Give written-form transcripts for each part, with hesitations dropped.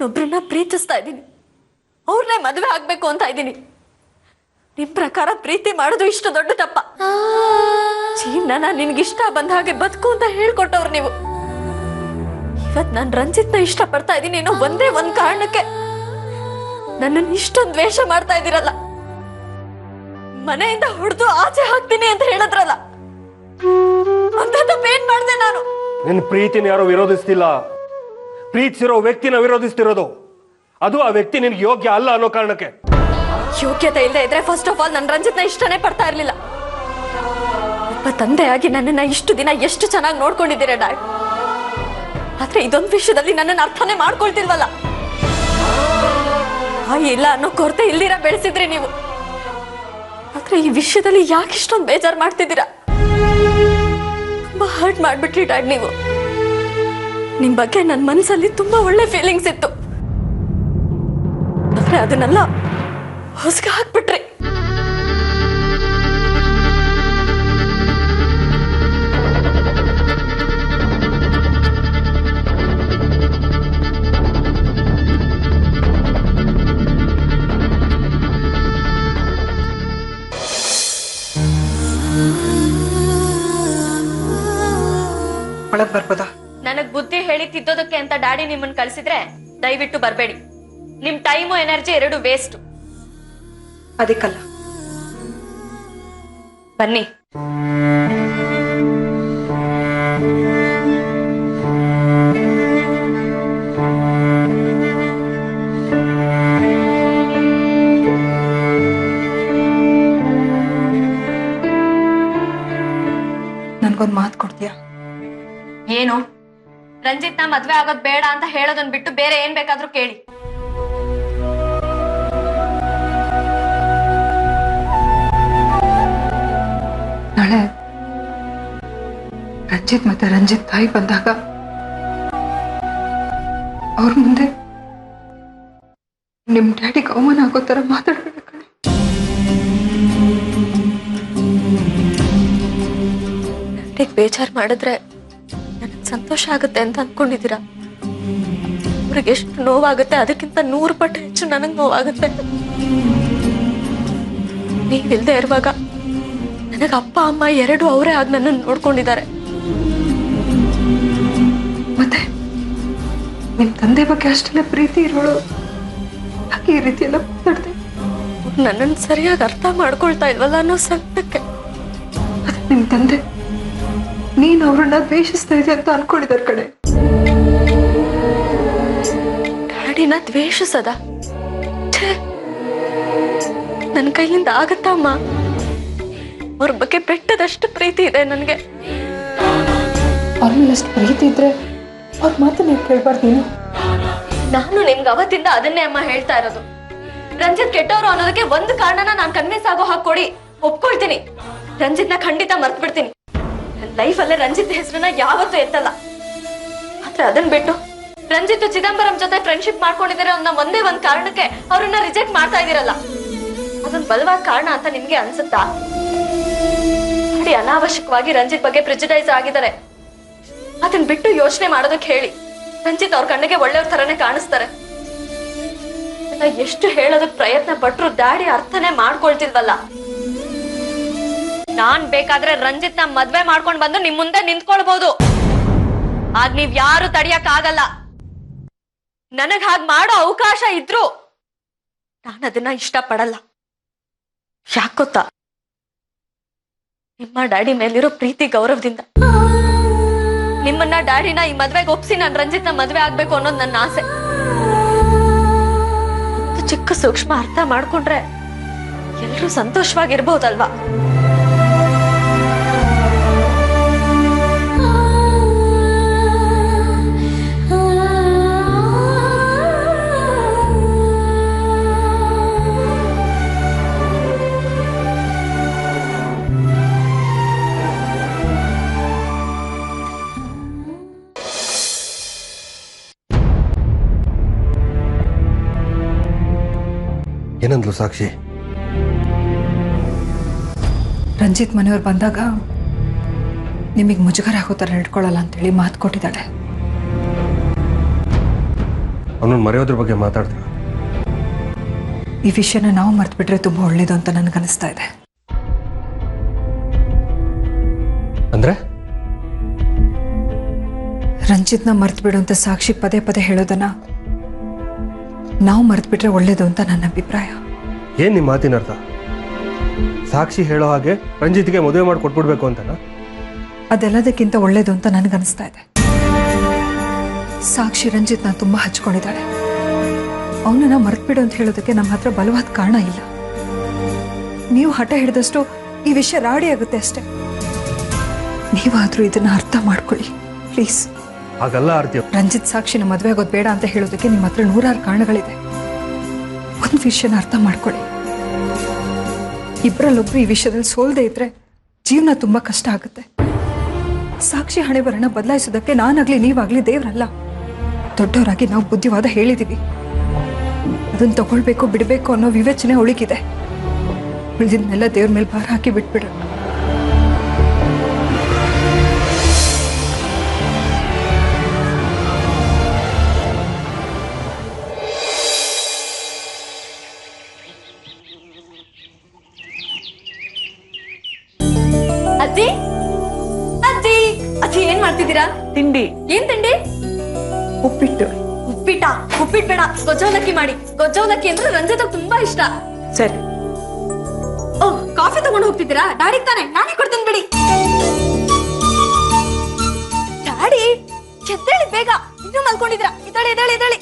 ನಾನೊಬ್ರನ್ನ ಪ್ರೀತಿಸ್ತಾ ಇದ್ದೀನಿ, ಅವ್ರನ್ನೇ ಮದುವೆ ಆಗ್ಬೇಕು ಅಂತ ಇದ್ದೀನಿ. ನಿಮ್ ಪ್ರಕಾರ ಪ್ರೀತಿ ಮಾಡೋದು ಇಷ್ಟು ದೊಡ್ಡ ತಪ್ಪ? ಜೀವನ ನಿನ್ಗಿಷ್ಟ ಬಂದ ಹಾಗೆ ಬದುಕು ಅಂತ ಹೇಳ್ಕೊಟ್ಟವ್ರು ನೀವು. ಇವತ್ ನಾನು ರಂಜಿತ್ನ ಇಷ್ಟ ಪಡ್ತಾ ಇದ್ದೀನಿ ಅನ್ನೋ ಒಂದೇ ಒಂದ್ ಕಾರಣಕ್ಕೆ ನನ್ನನ್ನು ಇಷ್ಟೊಂದು ದ್ವೇಷ ಮಾಡ್ತಾ ಇದ್ದೀರಲ್ಲ. ಮನೆಯಿಂದ ಹೊಡೆದು ಆಚೆ ಹಾಕ್ತೀನಿ ಅಂತ ಹೇಳಿದ್ರಲ್ಲ, ಅಂತ ತಪ್ಪೇನ್ ಮಾಡ್ದೆ ನಾನು? ನಿನ್ನ ಪ್ರೀತಿನ ಯಾರೋ ವಿರೋಧಿಸ್ತಿಲ್ಲ, ಪ್ರೀತಿಸಿರೋ ವ್ಯಕ್ತಿನ ವಿರೋಧಿಸ್ತಿರೋದು. ಅದು ಆ ವ್ಯಕ್ತಿ ನಿನ್ಗೆ ಯೋಗ್ಯ ಅಲ್ಲ ಅನ್ನೋ ಕಾರಣಕ್ಕೆ. ಯೋಗ್ಯತೆ ಇಲ್ಲದೆ ಇದ್ರೆ ಫಸ್ಟ್ ಆಫ್ ಆಲ್ ನನ್ನ ರಂಜಿತ್ನ ಇಷ್ಟನೇ ಪಡ್ತಾ ಇರ್ಲಿಲ್ಲ. ಒಬ್ಬ ತಂದೆಯಾಗಿ ನನ್ನನ್ನ ಇಷ್ಟು ದಿನ ಎಷ್ಟು ಚೆನ್ನಾಗಿ ನೋಡ್ಕೊಂಡಿದ್ದೀರಾ ಡ್ಯಾಡ್. ಆದ್ರೆ ಇದೊಂದು ವಿಷಯದಲ್ಲಿ ನನ್ನನ್ನು ಅರ್ಥನೇ ಮಾಡ್ಕೊಳ್ತಿಲ್ವಲ್ಲ. ಇಲ್ಲ ಅನ್ನೋ ಕೊರತೆ ಇಲ್ದಿರ ಬೆಳೆಸಿದ್ರಿ ನೀವು. ಆದ್ರೆ ಈ ವಿಷಯದಲ್ಲಿ ಯಾಕೆ ಇಷ್ಟೊಂದು ಬೇಜಾರು ಮಾಡ್ತಿದ್ದೀರಾ? ತುಂಬಾ ಹರ್ಟ್ ಮಾಡ್ಬಿಟ್ರಿ ಡ್ಯಾಡ್ ನೀವು. ನಿಮ್ ಬಗ್ಗೆ ನನ್ನ ಮನಸ್ಸಲ್ಲಿ ತುಂಬಾ ಒಳ್ಳೆ ಫೀಲಿಂಗ್ಸ್ ಇತ್ತು, ಆದ್ರೆ ಅದನ್ನೆಲ್ಲ ಹೊಸಗೆ ಹಾಕ್ಬಿಟ್ರಿ. ಒಳಗ್ ಬರ್ಬೋದಾ? ನನಗ್ ಬುದ್ಧಿ ಹೇಳಿ ತಿದ್ದೋದಕ್ಕೆ ಅಂತ ಡ್ಯಾಡಿ ನಿಮ್ಮನ್ನ ಕಳ್ಸಿದ್ರೆ ದಯವಿಟ್ಟು ಬರ್ಬೇಡಿ. ನಿಮ್ ಟೈಮು ಎನರ್ಜಿ ಎರಡು ವೇಸ್ಟ್. ಅದಕ್ಕಲ್ಲ, ಬನ್ನಿ. ನನ್ಗೊಂದ್ ಮಾತು ಕೊಡ್ತೀಯಾ? ಏನು? ರಂಜಿತ್ನ ಮದ್ವೆ ಆಗೋದ್ ಬೇಡ ಅಂತ ಹೇಳೋದನ್ ಬಿಟ್ಟು ಬೇರೆ ಏನ್ ಬೇಕಾದ್ರೂ ಕೇಳಿ. ನಾಳೆ ರಂಜಿತ್ ಮತ್ತೆ ರಂಜಿತ್ ತಾಯಿ ಬಂದಾಗ ಅವ್ರ ಮುಂದೆ ನಿಮ್ ಡ್ಯಾಡಿಗೆ ಅವಮಾನ ಆಗೋ ತರ ಮಾತಾಡ್ಬೇಡ ಕಣೆ. ಡ್ಯಾಡಿಗೆ ಬೇಜಾರ್ ಮಾಡಿದ್ರೆ ನನಗೆ ಸಂತೋಷ ಆಗುತ್ತೆ ಅಂತ ಅನ್ಕೊಂಡಿದ್ದೀರಾ? ಅವ್ರಿಗೆ ಎಷ್ಟು ನೋವಾಗುತ್ತೆ ಅದಕ್ಕಿಂತ 100 ಪಟ್ಟು ಹೆಚ್ಚು ನನಗೆ ನೋವಾಗುತ್ತೆ. ನೀವಿಲ್ದೇ ಇರುವಾಗ ನನಗೆ ಅಪ್ಪ ಅಮ್ಮ ಎರಡು ಅವರೇ ಆಗಿ ನನ್ನನ್ನು ನೋಡ್ಕೊಂಡಿದ್ದಾರೆ. ಮತ್ತೆ ನಿಮ್ ತಂದೆ ಬಗ್ಗೆ ಅಷ್ಟೆಲ್ಲ ಪ್ರೀತಿ ಇರೋಳು ಯಾಕೆ ಈ ರೀತಿ ಎಲ್ಲ ಮಾತಾಡ್ದೆ? ನನ್ನನ್ನು ಸರಿಯಾಗಿ ಅರ್ಥ ಮಾಡ್ಕೊಳ್ತಾ ಇಲ್ವಲ್ಲ ಅನ್ನೋ ಸಂಕಟಕ್ಕೆ. ಅದೇ ನಿಮ್ ತಂದೆ ನೀನ್ ಅವ್ರನ್ನ ದ್ವೇಷಿಸ್ತಾ ಇದೆ ಅಂತ ಅನ್ಕೊಂಡಿದಾರ ಕಡೆ. ಡ್ಯಾಡಿನ ದ್ವೇಷಿಸದ? ನನ್ನ ಕೈಯಿಂದ ಆಗತ್ತಮ್ಮ? ಅವ್ರ ಬಗ್ಗೆ ಬೆಟ್ಟದಷ್ಟು ಪ್ರೀತಿ ಇದೆ ನನಗೆ. ಅವ್ರ ಮೇಲೆ ಅಷ್ಟು ಪ್ರೀತಿ ಇದ್ರೆ ಅವ್ರ ಮಾತು ನೀವು ಕೇಳ್ಬಾರ್ದು ನೀನು. ನಾನು ನಿಮ್ಗೆ ಅವತ್ತಿಂದ ಅದನ್ನೇ ಅಮ್ಮ ಹೇಳ್ತಾ ಇರೋದು. ರಂಜಿತ್ ಕೆಟ್ಟವರು ಅನ್ನೋದಕ್ಕೆ ಒಂದು ಕಾರಣನ ನಾನು ಕನ್ವಿನ್ಸ್ ಆಗೋ ಹಾಗೆ ಕೊಡಿ, ಒಪ್ಕೊಳ್ತೀನಿ. ರಂಜಿತ್ನ ಖಂಡಿತ ಮರ್ತ್ ಬಿಡ್ತೀನಿ. ನನ್ನ ಲೈಫಲ್ಲೇ ರಂಜಿತ್ ಹೆಸರನ್ನ ಯಾವತ್ತೂ ಎತ್ತಲ್ಲ. ಆದ್ರೆ ಅದನ್ನ ಬಿಟ್ಟು ರಂಜಿತ್ ಚಿದಂಬರಂ ಜೊತೆ ಫ್ರೆಂಡ್ಶಿಪ್ ಮಾಡ್ಕೊಂಡಿದ್ದಾರೆ ಅನ್ನೋ ಒಂದೇ ಒಂದ್ ಕಾರಣಕ್ಕೆ ಅವ್ರನ್ನ ರಿಜೆಕ್ಟ್ ಮಾಡ್ತಾ ಇದೀರಲ್ಲ, ಅದೊಂದು ಬಲವಾದ ಕಾರಣ ಅಂತ ನಿಮ್ಗೆ ಅನ್ಸುತ್ತಾ? ನೋಡಿ, ಅನಾವಶ್ಯಕವಾಗಿ ರಂಜಿತ್ ಬಗ್ಗೆ ಪ್ರಿಜುಡೈಸ್ ಆಗಿದ್ದಾರೆ. ಅದನ್ನ ಬಿಟ್ಟು ಯೋಚನೆ ಮಾಡೋದಕ್ಕೆ ಹೇಳಿ. ರಂಜಿತ್ ಅವ್ರ ಕಣ್ಣಿಗೆ ಒಳ್ಳೆಯವ್ರ ತರನೇ ಕಾಣಿಸ್ತಾರೆ. ಎಷ್ಟು ಹೇಳೋದಕ್ ಪ್ರಯತ್ನ ಪಟ್ರು ಡ್ಯಾಡಿ ಅರ್ಥನೇ ಮಾಡ್ಕೊಳ್ತಿಲ್ವಲ್ಲ. ನಾನ್ ಬೇಕಾದ್ರೆ ರಂಜಿತ್ನ ಮದ್ವೆ ಮಾಡ್ಕೊಂಡ್ ಬಂದು ನಿಮ್ ಮುಂದೆ ನಿಂತ್ಕೊಳ್ಬಹುದು. ಆಗ ನೀವ್ ಯಾರು ತಡಿಯಕ್ ಆಗಲ್ಲ. ನನಗ್ ಹಾಗ್ ಮಾಡೋ ಅವಕಾಶ ಇದ್ರು ನಾನು ಅದನ್ನ ಇಷ್ಟ ಪಡಲ್ಲ. ಯಾಕ್ ಗೊತ್ತಾ? ನಿಮ್ಮ ಡ್ಯಾಡಿ ಮೇಲಿರೋ ಪ್ರೀತಿ ಗೌರವದಿಂದ ನಿಮ್ಮನ್ನ ಡ್ಯಾಡಿನ ಈ ಮದ್ವೆಗೆ ಒಪ್ಸಿ ನಾನು ರಂಜಿತ್ನ ಮದ್ವೆ ಆಗ್ಬೇಕು ಅನ್ನೋದು ನನ್ನ ಆಸೆ. ಚಿಕ್ಕ ಸೂಕ್ಷ್ಮ ಅರ್ಥ ಮಾಡ್ಕೊಂಡ್ರೆ ಎಲ್ರೂ ಸಂತೋಷವಾಗಿರ್ಬಹುದಲ್ವಾ? ಏನಂದ್ಲು ಸಾಕ್ಷಿ? ರಂಜಿತ್ ಮನೆಯವ್ರು ಬಂದಾಗ ನಿಮಗೆ ಮುಜುಗರ ಆಗೋ ಥರ ನಡ್ಕೊಳ್ಳಲ್ಲ ಅಂತೇಳಿ ಮಾತು ಕೊಟ್ಟಿದ್ದಾಳೆ. ಅವನನ್ನು ಮರೆಯೋದ್ರ ಬಗ್ಗೆ ಮಾತಾಡ್ತೀವಿ. ಈ ವಿಷಯನ ನಾವು ಮರ್ತ್ಬಿಟ್ರೆ ತುಂಬ ಒಳ್ಳೇದು ಅಂತ ನನಗನ್ನಿಸ್ತಾ ಇದೆ. ಅಂದ್ರೆ ರಂಜಿತ್ನ ಮರ್ತ್ಬಿಡು ಅಂತ ಸಾಕ್ಷಿ ಪದೇ ಪದೇ ಹೇಳೋದನ್ನ ನಾವು ಮರ್ತ್ಬಿಟ್ರೆ ಒಳ್ಳೇದು ಅಂತ ನನ್ನ ಅಭಿಪ್ರಾಯ. ಏನ್ ನಿಮ್ಮ ಮಾತಿನ ಅರ್ಥ? ಸಾಕ್ಷಿ ಹೇಳೋ ಹಾಗೆ ರಂಜಿತ್ಗೆ ಮದುವೆ ಮಾಡಿ ಕೊಟ್ಬಿಡ್ಬೇಕು ಅಂತನಾ? ಅದೆಲ್ಲದಕ್ಕಿಂತ ಒಳ್ಳೇದು ಅಂತ ನನಗನ್ನಿಸ್ತಾ ಇದೆ. ಸಾಕ್ಷಿ ರಂಜಿತ್ನ ತುಂಬಾ ಹಚ್ಕೊಂಡಿದ್ದಾಳೆ. ಅವನನ್ನ ಮರ್ತ್ಬಿಡು ಅಂತ ಹೇಳೋದಕ್ಕೆ ನಮ್ಮ ಹತ್ರ ಬಲವಾದ ಕಾರಣ ಇಲ್ಲ. ನೀವು ಹಠ ಹಿಡಿದಷ್ಟು ಈ ವಿಷಯ ರಾಡಿ ಆಗುತ್ತೆ ಅಷ್ಟೇ. ನೀವಾದ್ರೂ ಇದನ್ನ ಅರ್ಥ ಮಾಡ್ಕೊಳ್ಳಿ ಪ್ಲೀಸ್. ಹಾಗಲ್ಲ ಆರ್ತಿ. ರಂಜಿತ್ ಸಾಕ್ಷಿನ ಮದುವೆ ಆಗೋದು ಬೇಡ ಅಂತ ಹೇಳೋದಕ್ಕೆ ನಿಮ್ಮ ಹತ್ರ 100 ಕಾರಣಗಳಿದೆ. ಒಂದು ವಿಷಯನ ಅರ್ಥ ಮಾಡ್ಕೊಳ್ಳಿ. ಇಬ್ಬರಲ್ಲೊಬ್ರು ಈ ವಿಷಯದಲ್ಲಿ ಸೋಲ್ದೇ ಇದ್ರೆ ಜೀವನ ತುಂಬಾ ಕಷ್ಟ ಆಗುತ್ತೆ. ಸಾಕ್ಷಿ ಹಣೆ ಬರಣ ಬದಲಾಯಿಸೋದಕ್ಕೆ ನಾನಾಗ್ಲಿ ನೀವಾಗ್ಲಿ ದೇವ್ರಲ್ಲ. ದೊಡ್ಡವರಾಗಿ ನಾವು ಬುದ್ಧಿವಾದ ಹೇಳಿದೀವಿ. ಅದನ್ನ ತಗೊಳ್ಬೇಕು ಬಿಡಬೇಕು ಅನ್ನೋ ವಿವೇಚನೆ ಅವಳಿಗಿದೆ. ಉಳಿದಿದ್ನೆಲ್ಲ ದೇವ್ರ ಮೇಲೆ ಭಾರ ಹಾಕಿ ಬಿಟ್ಬಿಡು. ಅಜ್ಜಿ ಅಜ್ಜಿ ಅಜ್ಜಿ ಏನ್ ಮಾಡ್ತಿದ್ದೀರಾ? ತಿಂಡಿ. ಏನ್ ತಿಂಡಿ? ಉಪ್ಪಿಟ್ಟು. ಉಪ್ಪಿಟ್ಟ? ಉಪ್ಪಿಟ್ಟು ಬೇಡ, ಗೊಜ್ಜವಲಕ್ಕಿ ಮಾಡಿ. ಗೊಜ್ಜವಲಕ್ಕಿ ಅಂದ್ರೆ ರಂಜಿತ್ ತುಂಬಾ ಇಷ್ಟ. ಸರಿ. ಓ, ಕಾಫಿ ತಗೊಂಡು ಹೋಗ್ತಿದ್ದೀರಾ? ಡ್ಯಾಡಿ ತಾನೆ, ನಾನೇ ಕೊಡ್ತೀನಿ ಬಿಡಿ. ಡ್ಯಾಡಿ ಎದ್ದೇಳಿ ಬೇಗ, ಇನ್ನೂ ಮಲ್ಕೊಂಡಿದ್ರ. ಇದ್ದಾಳಿ ಇದ್ದಾಳಿ ಇದ್ದಾಳಿ.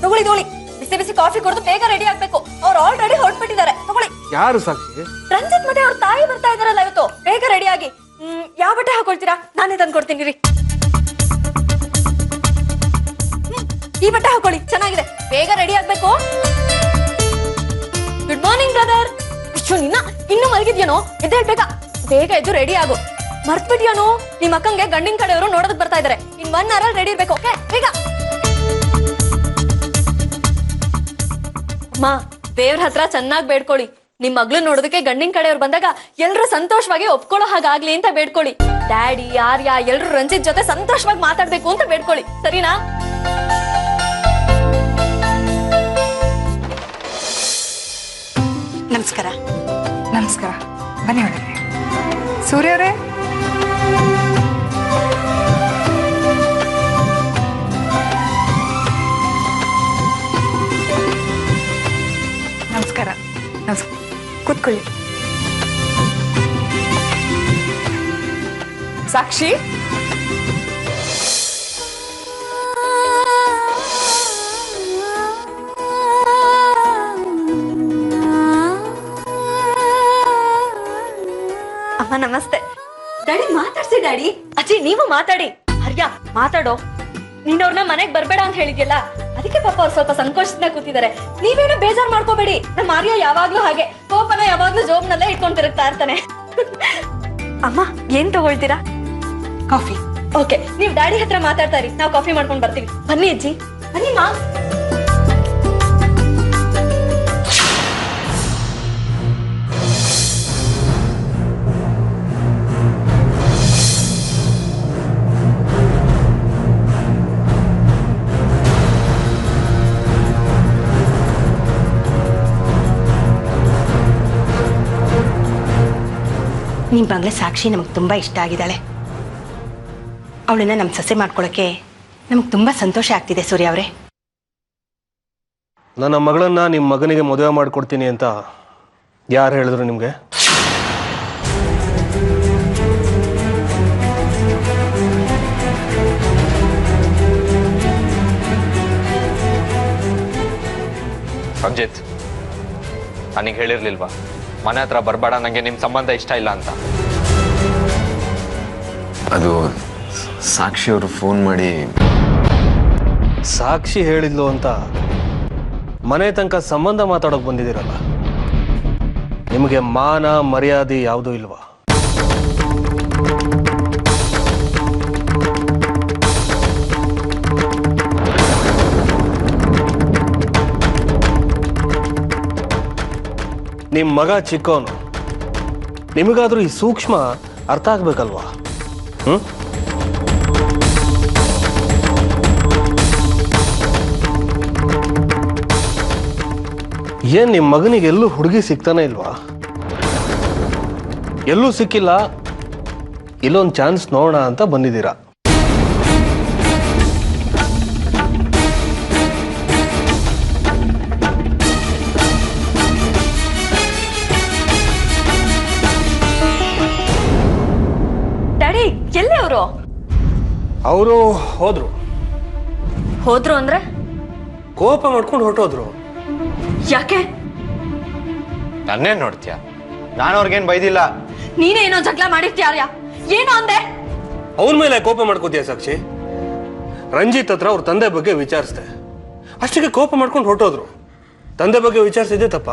ತಗೊಳ್ಳಿ ತಗೊಳ್ಳಿ, ಬಿಸಿ ಬಿಸಿ ಕಾಫಿ ಕುಡಿದು ಬೇಗ ರೆಡಿ ಆಗ್ಬೇಕು. ಅವ್ರು ಆಲ್ರೆಡಿ ಹೊರಟ್ಬಿಟ್ಟಿದ್ದಾರೆ. ತಗೊಳ್ಳಿ. ಯಾರು ಸಾಕ್ಷಿ? ರಂಜಿತ್ ಮತ್ತೆ ಅವ್ರ ತಾಯಿ ಬರ್ತಾ ಇದಾರಲ್ಲ ಇವತ್ತು. ಬೇಗ ರೆಡಿ ಆಗಿ. ಯಾವ ಬಟ್ಟೆ ಹಾಕೊಳ್ತೀರಾ? ನಾನೇ ತಂದು ಕೊಡ್ತೀನಿ ರೀ. ಈ ಬಟ್ಟೆ ಹಾಕೊಳ್ಳಿ, ಚೆನ್ನಾಗಿದೆ. ಬೇಗ ರೆಡಿ ಆಗ್ಬೇಕು. Good morning brother. ಅಯ್ಯೋ, ಇನ್ನು ಮಲಗಿದ್ಯಾನೋ? ಎದ್ದೇಳ್ಬೇಕ. ಬೇಗ ಎದ್ದು ರೆಡಿ ಆಗು. ಮರ್ತ್ಬಿಟ್ಯಾನೋ? ನಿಮ್ ಅಕ್ಕಂಗೆ ಗಂಡಿನ ಕಡೆಯವರು ನೋಡೋದಕ್ ಬರ್ತಾ ಇದಾರೆ. ಇನ್ 1 hour ರೆಡಿ ಇರ್ಬೇಕು. ಓಕೆ, ಬೇಗ. ಅಮ್ಮ, ದೇವ್ರ ಹತ್ರ ಚೆನ್ನಾಗಿ ಬೇಡ್ಕೊಳ್ಳಿ. ನಿಮ್ ಮಗ್ಳು ನೋಡೋದಕ್ಕೆ ಗಂಡಿನ ಕಡೆಯವ್ರು ಬಂದಾಗ ಎಲ್ರು ಸಂತೋಷವಾಗಿ ಒಪ್ಕೊಳ್ಳೋ ಹಾಗಾಗ್ಲಿ ಅಂತ ಬೇಡ್ಕೊಳ್ಳಿ. ಡ್ಯಾಡಿ, ಆರ್ಯ ಎಲ್ರು ರಂಜಿತ್ ಜೊತೆ ಸಂತೋಷವಾಗಿ ಮಾತಾಡ್ಬೇಕು ಅಂತ ಬೇಡ್ಕೊಳ್ಳಿ, ಸರಿನಾ? ನಮಸ್ಕಾರ. ನಮಸ್ಕಾರ. ಬನ್ನಿ ಒಳಗೆ. ಸೂರ್ಯ ಅವರೇ, ನಮಸ್ಕಾರ. ನಮಸ್ಕಾರ, ಕೂತ್ಕೊಳ್ಳಿ. ಸಾಕ್ಷಿ, ಅಮ್ಮ ನಮಸ್ತೆ. ಡ್ಯಾಡಿ ಮಾತಾಡ್ಸಿ. ಡ್ಯಾಡಿ. ಅಜ್ಜಿ ನೀವು ಮಾತಾಡಿ. ಹರ್ಯ ಮಾತಾಡೋ. ನೀನ್ ಅವ್ರನ್ನ ಮನೆಗ್ ಬರ್ಬೇಡ ಅಂತ ಹೇಳಿದ್ಯಲ್ಲ, ಅದಕ್ಕೆ ಪಾಪ ಅವ್ರು ಸ್ವಲ್ಪ ಸಂಕೋಚದಿಂದ ಕೂತಿದ್ದಾರೆ. ನೀವೇನು ಬೇಜಾರ್ ಮಾಡ್ಕೋಬೇಡಿ. ನಮ್ಮ ಆರ್ಯ ಯಾವಾಗ್ಲೂ ಹಾಗೆ ಕೋಪನ ಯಾವಾಗ್ಲೂ ಜೋಬ್ನಲ್ಲೇ ಇಟ್ಕೊಂಡ್ ತಿರುಗ್ತಾ ಇರ್ತಾನೆ. ಅಮ್ಮ ಏನ್ ತಗೊಳ್ತೀರಾ? ಕಾಫಿ. ಓಕೆ, ನೀವ್ ಡ್ಯಾಡಿ ಹತ್ರ ಮಾತಾಡ್ತಾ ಇರಿ, ನಾವು ಕಾಫಿ ಮಾಡ್ಕೊಂಡ್ ಬರ್ತೀವಿ. ಬನ್ನಿ ಅಜ್ಜಿ, ಬನ್ನಿ ಮಾ. ನಿಮ್ಮ ಮಗಳ ಸಾಕ್ಷಿ ನಮಗೆ ತುಂಬ ಇಷ್ಟ ಆಗಿದ್ದಾಳೆ. ಅವಳನ್ನ ನಮ್ಮ ಸೊಸೆ ಮಾಡ್ಕೊಳ್ಳೋಕ್ಕೆ ನಮ್ಗೆ ತುಂಬ ಸಂತೋಷ ಆಗ್ತಿದೆ ಸೂರ್ಯ ಅವರೇ. ನನ್ನ ಮಗಳನ್ನ ನಿಮ್ಮ ಮಗನಿಗೆ ಮದುವೆ ಮಾಡಿಕೊಡ್ತೀನಿ ಅಂತ ಯಾರು ಹೇಳಿದ್ರು ನಿಮಗೆ? ರಂಜಿತ್, ನನಗೆ ಹೇಳಿರ್ಲಿಲ್ವಾ ಮನೆ ಹತ್ರ ಬರಬೇಡ, ನನಗೆ ನಿಮ್ಮ ಸಂಬಂಧ ಇಷ್ಟ ಇಲ್ಲ ಅಂತ? ಅದು ಸಾಕ್ಷಿಯವರು ಫೋನ್ ಮಾಡಿ. ಸಾಕ್ಷಿ ಹೇಳಿದ್ಲು ಅಂತ ಮನೆ ತನಕ ಸಂಬಂಧ ಮಾತಾಡೋಕೆ ಬಂದಿದ್ದೀರಲ್ಲ, ನಿಮಗೆ ಮಾನ ಮರ್ಯಾದೆ ಯಾವುದೂ ಇಲ್ವಾ? ನಿಮ್ಮ ಮಗ ಚಿಕ್ಕವನು, ನಿಮಗಾದ್ರೂ ಈ ಸೂಕ್ಷ್ಮ ಅರ್ಥ ಆಗ್ಬೇಕಲ್ವಾ? ಏನ್ ನಿಮ್ಮ ಮಗನಿಗೆ ಎಲ್ಲೂ ಹುಡುಗಿ ಸಿಗ್ತಾನೆ ಇಲ್ವಾ? ಎಲ್ಲೂ ಸಿಕ್ಕಿಲ್ಲ, ಇಲ್ಲೊಂದು ಚಾನ್ಸ್ ನೋಡೋಣ ಅಂತ ಬಂದಿದ್ದೀರಾ. ಡ್ಯಾಡಿ ಎಲ್ಲಿ ಅವರು? ಅವರು ಹೋದ್ರು. ಹೋದ್ರು ಅಂದ್ರೆ ಕೋಪ ಮಾಡ್ಕೊಂಡು ಹೊರಟೋದ್ರು. ಯಾಕೆ? ನನ್ನೇನ್ ನೋಡ್ತೀಯ? ನಾನು ಅವ್ರಿಗೇನ್ ಬೈದಿಲ್ಲ. ನೀನೇ ಏನೋ ಜಗಳ ಮಾಡಿರ್ತೀಯ. ಏನೋ ಅಂದೆ? ಅವನ ಮೇಲೆ ಕೋಪ ಮಾಡ್ಕೋತೀಯ ಸಾಕ್ಷಿ? ರಂಜಿತ್ ಹತ್ರ ಅವ್ರ ತಂದೆ ಬಗ್ಗೆ ವಿಚಾರಿಸ್ದೆ, ಅಷ್ಟಕ್ಕೆ ಕೋಪ ಮಾಡ್ಕೊಂಡು ಹೊರಟೋದ್ರು. ತಂದೆ ಬಗ್ಗೆ ವಿಚಾರಿಸಿದ್ದೆ ತಪ್ಪ?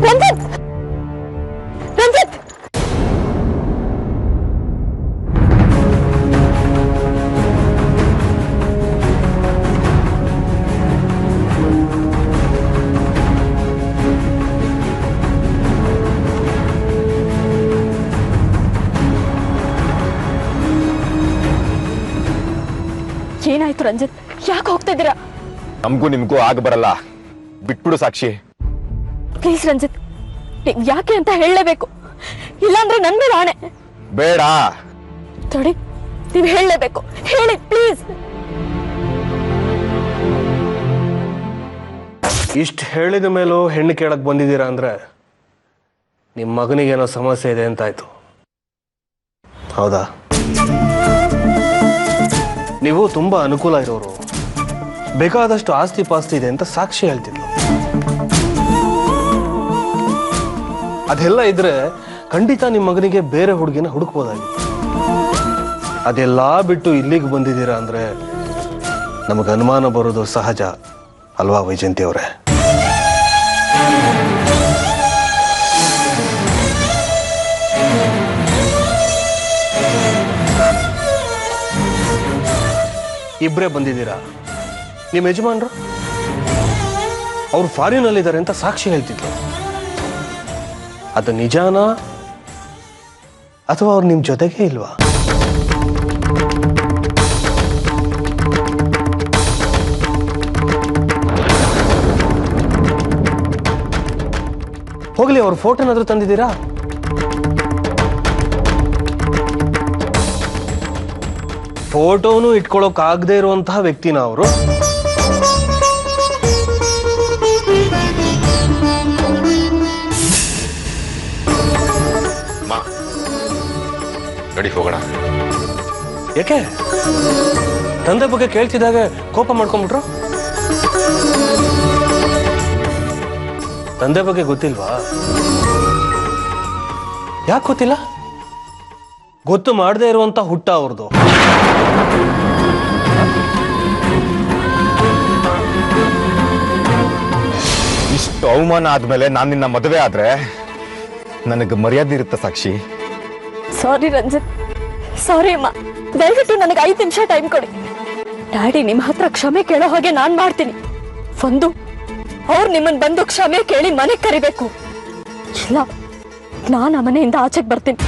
ರಂಜಿತ್! ರಂಜಿತ್! ಏನಾಯ್ತು ರಂಜಿತ್? ಯಾಕೆ ಹೋಗ್ತಾ ಇದ್ದೀರಾ? ನಮಗೂ ನಿಮಗೂ ಆಗ ಬರಲ್ಲ, ಬಿಟ್ಬಿಡು ಸಾಕ್ಷಿ. ಪ್ಲೀಸ್ ರಂಜಿತ್, ನೀವ್ ಯಾಕೆ ಅಂತ ಹೇಳಲೇಬೇಕು, ಇಲ್ಲಾಂದ್ರೆ ನನ್ ಮೇಲೆ ಆಣೆ. ಬೇಡ. ತಡಿ, ನೀವ್ ಹೇಳಲೇಬೇಕು, ಹೇಳಿ ಪ್ಲೀಸ್. ಇಷ್ಟು ಹೇಳಿದ ಮೇಲೂ ಹೆಣ್ಣು ಕೇಳಕ್ ಬಂದಿದ್ದೀರಾ ಅಂದ್ರೆ ನಿಮ್ಮ ಮಗನಿಗೇನೋ ಸಮಸ್ಯೆ ಇದೆ ಅಂತಾಯ್ತು, ಹೌದಾ? ನೀವು ತುಂಬಾ ಅನುಕೂಲ ಇರೋರು, ಬೇಕಾದಷ್ಟು ಆಸ್ತಿ ಪಾಸ್ತಿ ಇದೆ ಅಂತ ಸಾಕ್ಷಿ ಹೇಳ್ತಿದ್ಲು. ಅದೆಲ್ಲ ಇದ್ರೆ ಖಂಡಿತ ನಿಮ್ಮ ಮಗನಿಗೆ ಬೇರೆ ಹುಡುಗಿನ ಹುಡುಕ್ಬೋದಾಗಿತ್ತು. ಅದೆಲ್ಲ ಬಿಟ್ಟು ಇಲ್ಲಿಗೆ ಬಂದಿದ್ದೀರಾ ಅಂದ್ರೆ ನಮಗೆ ಅನುಮಾನ ಬರೋದು ಸಹಜ ಅಲ್ವಾ ವೈಜಯಂತಿ ಅವರೇ? ಇಬ್ಬರೇ ಬಂದಿದ್ದೀರಾ. ನಿಮ್ಮ ಯಜಮಾನ್ರು ಅವ್ರು ಫಾರಿನಲ್ಲಿದ್ದಾರೆ ಅಂತ ಸಾಕ್ಷಿ ಹೇಳ್ತಿದ್ರು. ಅದು ನಿಜಾನಾ ಅಥವಾ ಅವ್ರು ನಿಮ್ಮ ಜೊತೆಗೆ ಇಲ್ವಾ? ಹೋಗ್ಲಿ, ಅವ್ರ ಫೋಟೋನಾದ್ರೂ ತಂದಿದ್ದೀರಾ? ಫೋಟೋನು ಇಟ್ಕೊಳ್ಳೋಕ್ ಆಗದೆ ಇರುವಂತಹ ವ್ಯಕ್ತಿನ ಅವರು. ರೆಡಿ ಹೋಗೋಣ. ಯಾಕೆ ತಂದೆ ಬಗ್ಗೆ ಕೇಳ್ತಿದ್ದಾಗ ಕೋಪ ಮಾಡ್ಕೊಂಡ್ಬಿಟ್ರು? ತಂದೆ ಬಗ್ಗೆ ಗೊತ್ತಿಲ್ವಾ? ಯಾಕೆ ಗೊತ್ತಿಲ್ಲ? ಗೊತ್ತು ಮಾಡದೇ ಇರುವಂತ ಹುಟ್ಟ ಅವ್ರದ್ದು. ಇಷ್ಟು ಅವಮಾನ ಆದ್ಮೇಲೆ ನಾನು ನಿನ್ನ ಮದುವೆ ಆದ್ರೆ ನನಗೆ ಮರ್ಯಾದೆ ಇರುತ್ತೆ ಸಾಕ್ಷಿ. ಸಾರಿ ರಂಜಿತ್, ಸಾರಿ ಅಮ್ಮ. ದಯವಿಟ್ಟು ನನಗೆ 5 ನಿಮಿಷ ಟೈಮ್ ಕೊಡಿ. ಡ್ಯಾಡಿ ನಿಮ್ಮ ಹತ್ರ ಕ್ಷಮೆ ಕೇಳೋ ಹಾಗೆ ನಾನ್ ಮಾಡ್ತೀನಿ. ಒಂದು, ಅವ್ರು ನಿಮ್ಮನ್ ಬಂದು ಕ್ಷಮೆ ಕೇಳಿ ಮನೆಗೆ ಕರಿಬೇಕು. ಇಲ್ಲ, ನಾನು ಆ ಮನೆಯಿಂದ ಆಚೆಗೆ ಬರ್ತೀನಿ.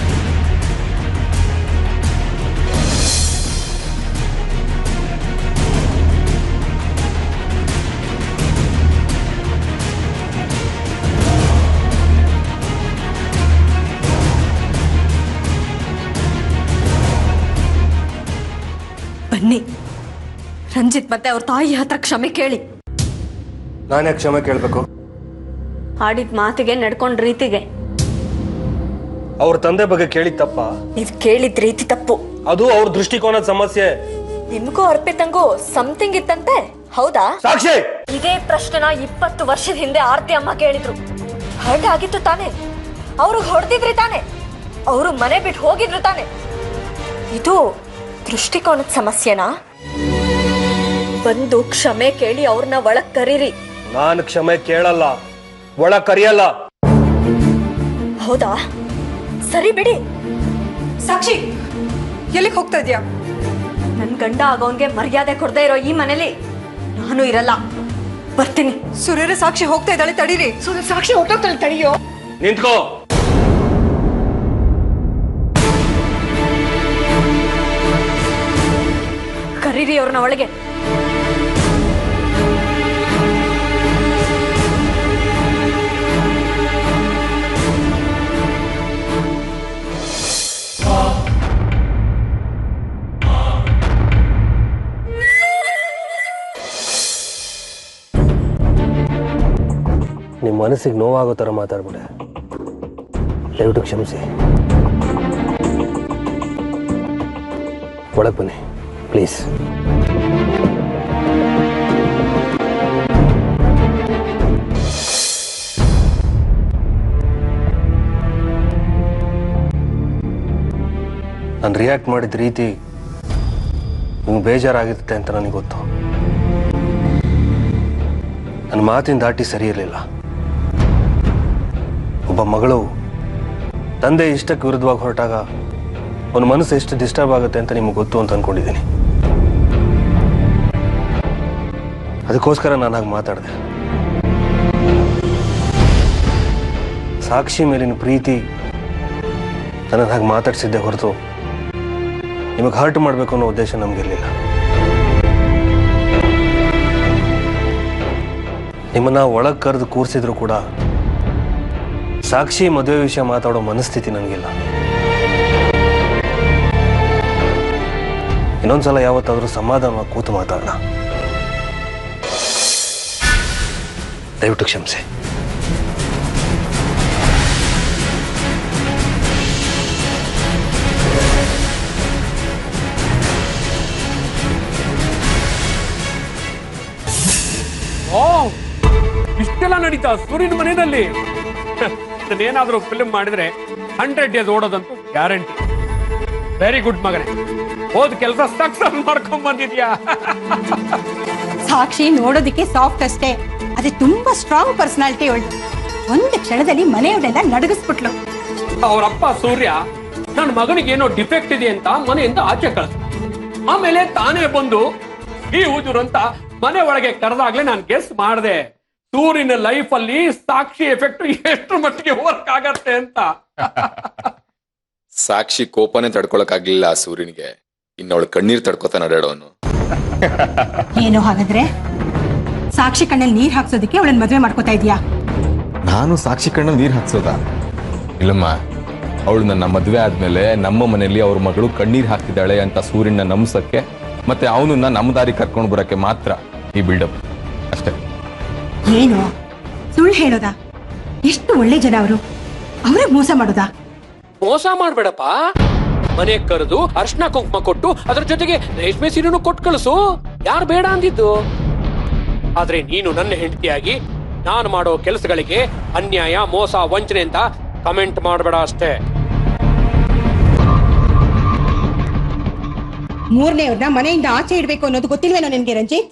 ಬನ್ನಿ, ರಂಜಿತ್ ಮತ್ತೆ ಅವ್ರ ತಾಯಿ ಹತ್ರ ಕ್ಷಮೆ ಕೇಳಿ. ನಾನೇ ಕ್ಷಮೆ ಕೇಳ್ಬೇಕು? ಆಡಿದ ಮಾತಿಗೆ, ನಡ್ಕೊಂಡ್ ರೀತಿಗೆ. ಅವ್ರ ತಂದೆ ಬಗ್ಗೆ ಕೇಳಿದ ತಪ್ಪ? ನೀವ್ ಕೇಳಿದ ರೀತಿ ತಪ್ಪು. ಅದು ಅವ್ರ ದೃಷ್ಟಿಕೋನದ ಸಮಸ್ಯೆ. ನಿಮ್ಗೂ ಅರ್ಪಿತಂಗೂ ಸಮಥಿಂಗ್ ಇತ್ತಂತೆ, ಹೌದಾ? ಸಾಕ್ಷಿ, ಇದೇ ಪ್ರಶ್ನೆನ 20 ವರ್ಷದ ಹಿಂದೆ ಆರ್ತಿ ಅಮ್ಮ ಕೇಳಿದ್ರು. ಹಾಗಾಗಿತ್ತು ತಾನೆ? ಅವ್ರಿಗೆ ಹೊಡೆದಿದ್ರಿ ತಾನೆ? ಅವರು ಮನೆ ಬಿಟ್ಟು ಹೋಗಿದ್ರು ತಾನೆ? ಇದು ದೃಷ್ಟಿಕೋನದ ಸಮಸ್ಯೆನಾ? ಬಂದು ಕ್ಷಮೆ ಕೇಳಿ ಅವ್ರನ್ನ ಒಳಗ್ ಕರೀರಿ. ನಾನು ಕ್ಷಮೆ ಕೇಳಲ್ಲ, ಒಳಗ್ ಕರಿಯಲ್ಲ. ಹೌದಾ? ಸರಿ ಬಿಡಿ. ಸಾಕ್ಷಿ, ಎಲ್ಲಿಗೆ ಹೋಗ್ತಾ ಇದೀಯಾ? ನನ್ ಗಂಡ ಆಗೋನ್ಗೆ ಮರ್ಯಾದೆ ಕೊಡದೇ ಇರೋ ಈ ಮನೇಲಿ ನಾನು ಇರಲ್ಲ. ಬರ್ತೀನಿ. ಸೂರ್ಯರ ಸಾಕ್ಷಿ ಹೋಗ್ತಾ ಇದ್ದಾಳೆ, ತಡೀರಿ. ಸೂರ್ಯ ಸಾಕ್ಷಿ ಹೊಟ್ಟೋಗ್ತಾಳೆ, ತಡಿಯೋ. ನಿಂತ್ಕೋ. ಕರೀರಿ ಅವ್ರನ್ನ ಒಳಗೆ. ಮನಸ್ಸಿಗೆ ನೋವಾಗೋ ಥರ ಮಾತಾಡ್ಬಿಡೆ. ದಯವಿಟ್ಟು ಕ್ಷಮಿಸಿ. ಒಳಗೆ ಬನ್ನಿ ಪ್ಲೀಸ್. ನಾನು ರಿಯಾಕ್ಟ್ ಮಾಡಿದ ರೀತಿ ನಿಮ್ಗೆ ಬೇಜಾರಾಗಿರುತ್ತೆ ಅಂತ ನನಗೆ ಗೊತ್ತು. ನನ್ನ ಮಾತಿನ ದಾಟಿ ಸರಿ ಇರಲಿಲ್ಲ. ಒಬ್ಬ ಮಗಳು ತಂದೆ ಇಷ್ಟಕ್ಕೆ ವಿರುದ್ಧವಾಗಿ ಹೊರಟಾಗ ಒಂದು ಮನಸ್ಸು ಎಷ್ಟು ಡಿಸ್ಟರ್ಬ್ ಆಗುತ್ತೆ ಅಂತ ನಿಮ್ಗೆ ಗೊತ್ತು ಅಂತ ಅಂದ್ಕೊಂಡಿದ್ದೀನಿ. ಅದಕ್ಕೋಸ್ಕರ ನಾನು ಹಾಗೆ ಮಾತಾಡಿದೆ. ಸಾಕ್ಷಿ ಮೇಲಿನ ಪ್ರೀತಿ ನನ್ನ ಹಾಗೆ ಮಾತಾಡ್ಸಿದ್ದೆ ಹೊರತು ನಿಮಗೆ ಹರ್ಟ್ ಮಾಡಬೇಕು ಅನ್ನೋ ಉದ್ದೇಶ ನಮಗಿರಲಿಲ್ಲ. ನಿಮ್ಮನ್ನ ಒಳಗೆ ಕರೆದು ಕೂರಿಸಿದ್ರು ಕೂಡ ಸಾಕ್ಷಿ ಮದುವೆ ವಿಷಯ ಮಾತಾಡೋ ಮನಸ್ಥಿತಿ ನನಗಿಲ್ಲ. ಇನ್ನೊಂದ್ಸಲ ಯಾವತ್ತಾದ್ರೂ ಸಮಾಧಾನವಾಗಿ ಕೂತು ಮಾತಾಡೋಣ. ದಯವಿಟ್ಟು ಕ್ಷಮಿಸಿ. ಇಷ್ಟೆಲ್ಲ ನಡೀತಾ ಸೂರ್ಯನ ಮನೆಯಲ್ಲಿ ಏನಾದ್ರೂ ಫಿಲ್ಮ್ ಮಾಡಿದ್ರೆ 100 ಡೇಸ್ ಓಡೋದಂತೂ ಗ್ಯಾರಂಟಿ. ವೆರಿ ಗುಡ್ ಮಗನೇ, ಹೋದ್ ಕೆಲಸ ಸಕ್ಸಸ್ ಮಾಡ್ಕೊಂಡ್ ಬಂದಿದ್ಯಾ. ಸಾಕ್ಷಿ ನೋಡೋದಿಕ್ಕೆ ಸಾಫ್ಟ್ ಅಷ್ಟೇ, ಅದೇ ತುಂಬಾ ಸ್ಟ್ರಾಂಗ್ ಪರ್ಸನಾಲಿಟಿ ಉಳ್ಳು. ಒಂದು ಕ್ಷಣದಲ್ಲಿ ಮನೆಯವರೆಲ್ಲ ನಡಗಿಸ್ಬಿಟ್ಲು. ಅವರಪ್ಪ ಸೂರ್ಯ ನನ್ನ ಮಗನಿಗೆ ಏನೋ ಡಿಫೆಕ್ಟ್ ಇದೆ ಅಂತ ಮನೆಯಿಂದ ಆಚೆ ಕಳಿಸ್, ಆಮೇಲೆ ತಾನೇ ಬಂದು ಈ ಊಜುರು ಅಂತ ಮನೆ ಒಳಗೆ ಕರೆದಾಗ್ಲೇ ನಾನು ಗೆಸ್ ಮಾಡಿದೆ ಸೂರ್ಯನ ಲೈಫ್ ಅಲ್ಲಿ ಸಾಕ್ಷಿ ಎಫೆಕ್ಟ್ ಎಷ್ಟು ಮಟ್ಟಿಗೆ ವರ್ಕ್ ಆಗತ್ತೆ ಅಂತ. ಸಾಕ್ಷಿ ಕೋಪನೇ ತಡ್ಕೊಳಕ್ ಆಗ್ಲಿಲ್ಲ ಆ ಸೂರ್ಯನಿಗೆ, ಇನ್ನವಳು ಕಣ್ಣೀರ್ ತಡ್ಕೊತಾನ ನಡೋನು. ಏನು ಹಾಗಾದ್ರೆ ಸಾಕ್ಷಿ ಕಣ್ಣಲ್ಲಿ ನೀರ್ ಹಾಕ್ಸೋದಕ್ಕೆ ಅವಳನ್ನ ಮದ್ವೆ ಮಾಡ್ಕೋತಾ ಇದೀಯಾ? ನಾನು ಸಾಕ್ಷಿ ಕಣ್ಣಲ್ಲಿ ನೀರು ಹಾಕ್ಸೋದಾ? ಇಲ್ಲಮ್ಮ, ಅವಳು ನನ್ನ ಮದುವೆ ಆದ್ಮೇಲೆ ನಮ್ಮ ಮನೆಯಲ್ಲಿ ಅವ್ರ ಮಗಳು ಕಣ್ಣೀರ್ ಹಾಕ್ತಿದ್ದಾಳೆ ಅಂತ ಸೂರ್ಯನ ನಂಬಿಸಕ್ಕೆ ಮತ್ತೆ ಅವನನ್ನ ನಮ್ಮ ದಾರಿ ಕರ್ಕೊಂಡು ಬರಕ್ಕೆ ಮಾತ್ರ ಈ ಬಿಲ್ಡಪ್ ಅಷ್ಟೇ. ಏನು ಸುಳ್ಳು ಹೇಳೋದಾ? ಎಷ್ಟು ಒಳ್ಳೆ ಜನ ಅವರು, ಅವರೇ ಮೋಸ ಮಾಡೋದಾ? ಮೋಸ ಮಾಡ್ಬೇಡಪ್ಪ, ಮನೆ ಕರೆದು ಅರ್ಶನ ಕುಂಕುಮ ಕೊಟ್ಟು ಅದ್ರ ಜೊತೆಗೆ ರೇಷ್ಮೆ ಸೀರೆನೂ ಕೊಟ್ಟು ಕಳಿಸು, ಯಾರು ಬೇಡ ಅಂದಿದ್ದು. ಆದ್ರೆ ನೀನು ನನ್ನ ಹೆಂಡತಿಯಾಗಿ ನಾನು ಮಾಡೋ ಕೆಲಸಗಳಿಗೆ ಅನ್ಯಾಯ, ಮೋಸ, ವಂಚನೆ ಅಂತ ಕಮೆಂಟ್ ಮಾಡಬೇಡ ಅಷ್ಟೇ. ಮೂರನೇವ್ರನ್ನ ಮನೆಯಿಂದ ಆಚೆ ಇಡ್ಬೇಕು ಅನ್ನೋದು ಗೊತ್ತಿಲ್ವೇನೋ ನಿನ್ಗೆ ರಂಜಿತ್?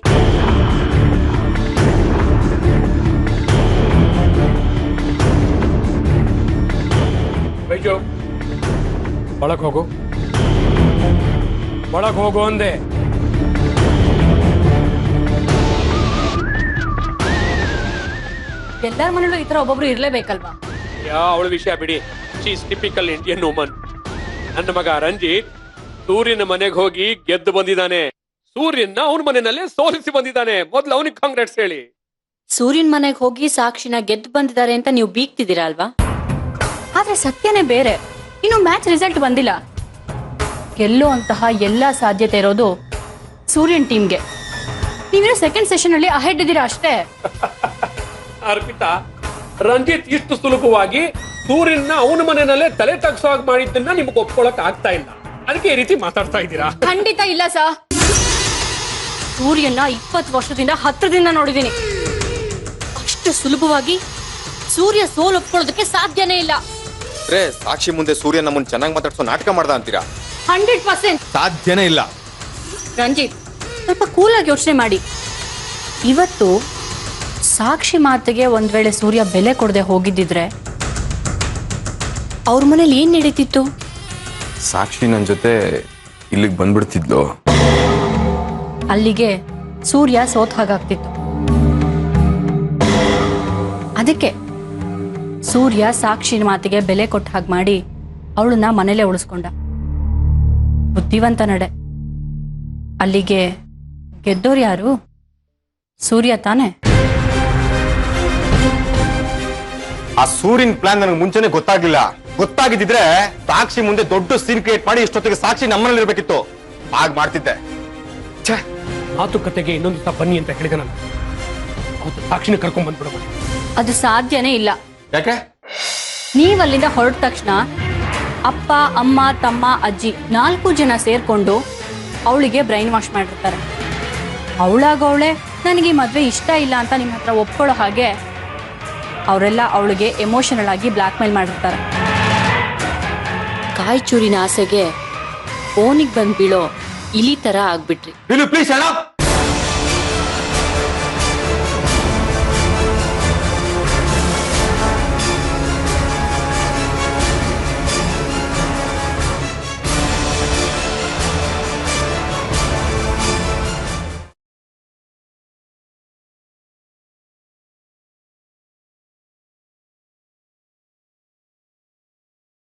ಬೈಜು, ಒಳಗ್ ಹೋಗು, ಒಳಗ್ ಹೋಗು ಅಂದೆ. ಎಲ್ಲರ ಮನೇಲೂ ಈ ತರ ಒಬ್ಬೊಬ್ರು ಇರ್ಲೇಬೇಕಲ್ವಾ? ಅವಳ ವಿಷಯ ಬಿಡಿ, she is typical Indian woman. ನನ್ನ ಮಗ ರಂಜಿತ್ ಸೂರ್ಯನ ಮನೆಗೆ ಹೋಗಿ ಗೆದ್ದು ಬಂದಿದ್ದಾನೆ. ಸೂರ್ಯನ ಅವನ ಮನೆಯಲ್ಲೇ ಸೋಲಿಸಿ ಬಂದಿದ್ದಾನೆ. ಮೊದ್ಲು ಅವನಿಗೆ ಕಾಂಗ್ರೆಟ್ಸ್ ಹೇಳಿ. ಸೂರ್ಯನ್ ಮನೆಗೆ ಹೋಗಿ ಸಾಕ್ಷಿನ ಗೆದ್ದು ಬಂದಿದ್ದಾರೆ ಅಂತ ನೀವು ಬೀಗ್ತಿದ್ದೀರಾ ಅಲ್ವಾ? ಆದ್ರೆ ಸತ್ಯನೇ ಬೇರೆ. ಇನ್ನು ಮ್ಯಾಚ್ ರಿಸಲ್ಟ್ ಬಂದಿಲ್ಲ. ಗೆಲ್ಲುವಂತಹ ಎಲ್ಲಾ ಸಾಧ್ಯತೆ ಇರೋದು ಸೂರ್ಯನ್ ಟೀಮ್ಗೆ. ನೀವೇನು ಸೆಕೆಂಡ್ ಸೆಷನ್ ಅಲ್ಲಿ ಅಹೆಡ್ ಇದ್ದೀರಾ ಅಷ್ಟೇ. ಅರ್ಪಿತಾ, ರಂಜಿತ್ ಇಷ್ಟು ಸುಲಭವಾಗಿ ಸೂರ್ಯನ ಅವನ ಮನೆಯಲ್ಲೇ ತಲೆ ತಗ್ಸೋಗ್ ಮಾಡಿದ್ದನ್ನ ನಿಮ್ಗೆ ಒಪ್ಕೊಳಕ್ ಆಗ್ತಾ ಇಲ್ಲ. ಅದಕ್ಕೆ ಈ ರೀತಿ ಮಾತಾಡ್ತಾ ಇದ್ದೀರಾ? ಖಂಡಿತ ಇಲ್ಲ ಸಾ. ಸೂರ್ಯನ 20 ವರ್ಷದಿಂದ ಹತ್ರದಿಂದ ನೋಡಿದೀನಿ. ಅಷ್ಟು ಸುಲಭವಾಗಿ ಸೂರ್ಯ ಸೋಲ್ ಒಪ್ಕೊಳ್ಳೋದಕ್ಕೆ ಸಾಧ್ಯನೇ ಇಲ್ಲ. ಸಾಕ್ಷಿ ಮುಂದೆ ಸೂರ್ಯ ನಮ್ಮನ್ನ ಚೆನ್ನಾಗಿ ಮಾತಾಡ್ಸೋ ನಾಟಕ ಮಾಡ್ದ ಅಂತೀರಾ? 100% ಸಾಧ್ಯನೇ ಇಲ್ಲ. ರಂಜಿತ್, ಸ್ವಲ್ಪ ಕೂಲಾಗಿ ಯೋಚನೆ ಮಾಡಿ. ಇವತ್ತು ಸಾಕ್ಷಿ ಮಾತಿಗೆ ಒಂದ್ ವೇಳೆ ಸೂರ್ಯ ಬೆಲೆ ಕೊಡದೆ ಹೋಗಿದ್ದಿದ್ರೆ ಅವ್ರ ಮನೇಲಿ ಏನ್ ನಡೀತಿತ್ತು? ಸಾಕ್ಷಿ ನನ್ನ ಜೊತೆ ಇಲ್ಲಿಗೆ ಬಂದ್ಬಿಡ್ತಿದ್ಲು. ಅಲ್ಲಿಗೆ ಸೂರ್ಯ ಸೋತ್ ಹಾಗಾಗ್ತಿತ್ತು. ಅದಕ್ಕೆ ಸೂರ್ಯ ಸಾಕ್ಷಿ ಮಾತಿಗೆ ಬೆಲೆ ಕೊಟ್ಟ ಹಾಗೆ ಮಾಡಿ ಅವಳನ್ನ ಮನೇಲೆ ಉಳಿಸ್ಕೊಂಡ. ಬುದ್ಧಿವಂತ ನಡೆ. ಅಲ್ಲಿಗೆ ಗೆದ್ದೋರು ಯಾರು? ಸೂರ್ಯ ತಾನೆ. ಆ ಸೂರ್ಯನ್ ಪ್ಲಾನ್ ನನಗೆ ಮುಂಚೆನೆ ಗೊತ್ತಾಗ್ಲಿಲ್ಲ. ಗೊತ್ತಾಗಿದ್ದಿದ್ರೆ ಸಾಕ್ಷಿ ಮುಂದೆ ದೊಡ್ಡ ಸೀನ್ ಕ್ರಿಯೇಟ್ ಮಾಡಿ ಇಷ್ಟೊತ್ತಿಗೆ ಸಾಕ್ಷಿ ನಮ್ಮನೇಲಿ ಇರ್ಬೇಕಿತ್ತು. ಹಾಗೆ ಮಾಡ್ತಿದ್ದೆ. ಮಾತುಕತೆಗೆ ಇನ್ನೊಂದು ಸಹ ಬನ್ನಿ ಅಂತ ಹೇಳಿದ ನಾನು. ಅವತ್ತು ಸಾಕ್ಷಿನ ಕರ್ಕೊಂಡ್ ಬಂದ್ಬಿಡಬಹುದು. ಅದು ಸಾಧ್ಯನೇ ಇಲ್ಲ. ಯಾಕೆ? ನೀವಲ್ಲಿಂದ ಹೊರಟ ತಕ್ಷಣ ಅಪ್ಪ, ಅಮ್ಮ, ತಮ್ಮ, ಅಜ್ಜಿ 4 ಜನ ಸೇರ್ಕೊಂಡು ಅವಳಿಗೆ ಬ್ರೈನ್ ವಾಶ್ ಮಾಡಿರ್ತಾರೆ. ಅವಳಾಗವಳೆ ನನಗೆ ಈ ಮದುವೆ ಇಷ್ಟ ಇಲ್ಲ ಅಂತ ನಿಮ್ಮ ಹತ್ರ ಒಪ್ಕೊಳ್ಳೋ ಹಾಗೆ ಅವರೆಲ್ಲ ಅವಳಿಗೆ ಎಮೋಷನಲ್ ಆಗಿ ಬ್ಲ್ಯಾಕ್ ಮೇಲ್ ಮಾಡಿರ್ತಾರೆ. ಕಾಯಿ ಚೂರಿನ ಆಸೆಗೆ ಫೋನಿಗೆ ಬಂದು ಬೀಳೋ ಇಲಿ ಥರ ಆಗ್ಬಿಟ್ರಿ. ಪ್ಲೀಸ್